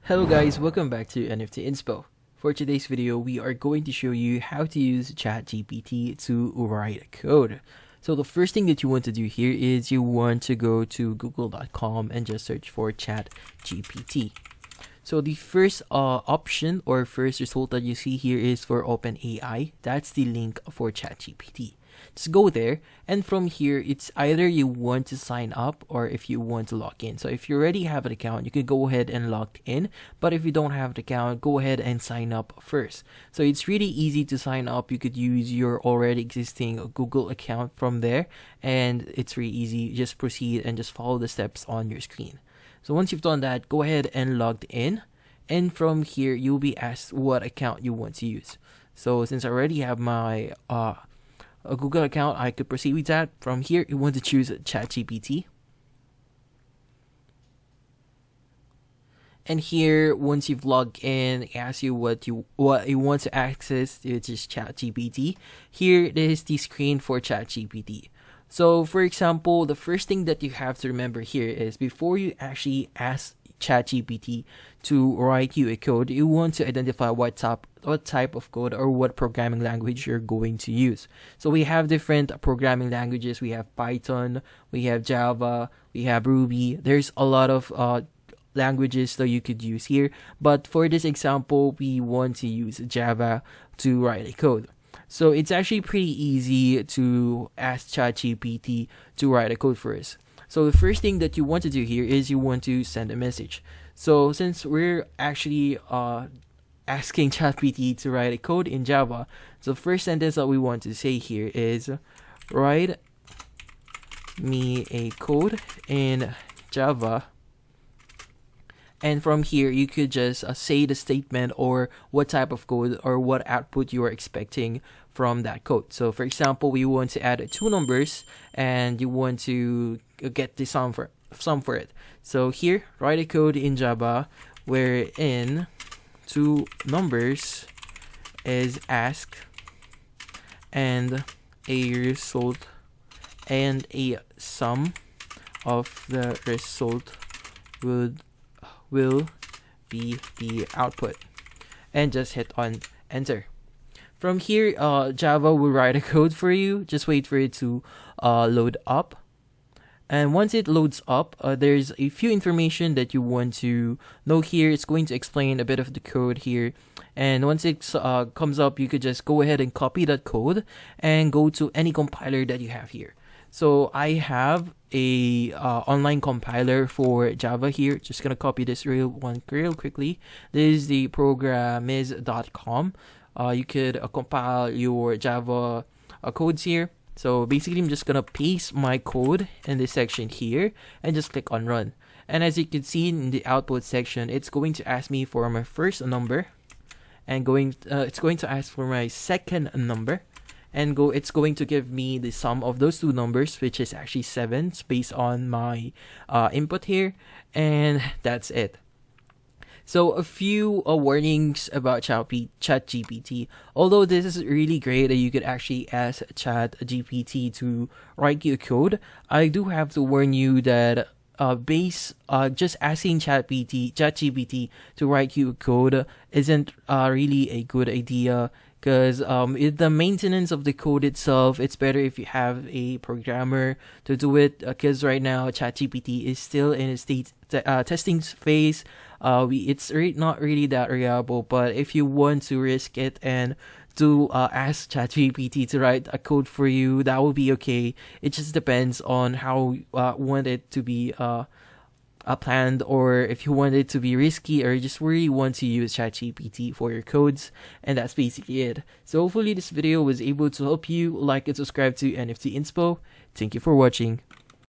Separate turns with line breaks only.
Hello guys, welcome back to NFT Inspo. For today's video, we are going to show you how to use ChatGPT to write code. So the first thing that you want to do here is you want to go to google.com and just search for ChatGPT. So the first option or first result that you see here is for OpenAI. That's the link for ChatGPT. Just go there, and from here it's either you want to sign up or if you want to log in. So if you already have an account, you can go ahead and log in, but if you don't have an account, go ahead and sign up first. So it's really easy to sign up. You could use your already existing Google account from there, and it's really easy. Just proceed and just follow the steps on your screen. So once you've done that, go ahead and logged in, and from here you'll be asked what account you want to use. So since I already have my a Google account, I could proceed with that. From here, you want to choose ChatGPT. And here, once you've logged in, it asks you what you want to access, which is ChatGPT. Here is the screen for ChatGPT. So, for example, the first thing that you have to remember here is before you actually ask ChatGPT to write you a code, you want to identify what type of code or what programming language you're going to use. So we have different programming languages. We have Python, we have Java, we have Ruby. There's a lot of languages that you could use here, but for this example, we want to use Java to write a code. So it's actually pretty easy to ask ChatGPT to write a code for us. So the first thing that you want to do here is you want to send a message. So since we're actually asking ChatGPT to write a code in Java, so the first sentence that we want to say here is write me a code in Java. And from here, you could just say the statement or what type of code or what output you are expecting from that code. So for example, we want to add two numbers and you want to get the sum for it. So here, write a code in Java wherein two numbers is asked and a result and a sum of the result will be the output, and just hit on enter. From here, Java will write a code for you. Just wait for it to load up. And once it loads up, there's a few information that you want to know here. It's going to explain a bit of the code here. And once it comes up, you could just go ahead and copy that code and go to any compiler that you have here. So I have a online compiler for Java here. Just gonna copy this real quickly. This is the programiz.com. You could compile your Java codes here. So basically, I'm just gonna paste my code in this section here and just click on run. And as you can see in the output section, it's going to ask me for my first number, and it's going to ask for my second number. And it's going to give me the sum of those two numbers, which is actually 7 based on my input here, and that's it. So a few warnings about ChatGPT. Although this is really great that you could actually ask ChatGPT to write you a code, I do have to warn you that just asking ChatGPT to write you a code isn't really a good idea. Because the maintenance of the code itself, it's better if you have a programmer to do it. Because right now, ChatGPT is still in a testing phase. It's not really that reliable. But if you want to risk it and to ask ChatGPT to write a code for you, that will be okay. It just depends on how you want it to be planned, or if you want it to be risky, or you just really want to use ChatGPT for your codes. And that's basically it. So hopefully this video was able to help you. Like and subscribe to NFT Inspo. Thank you for watching.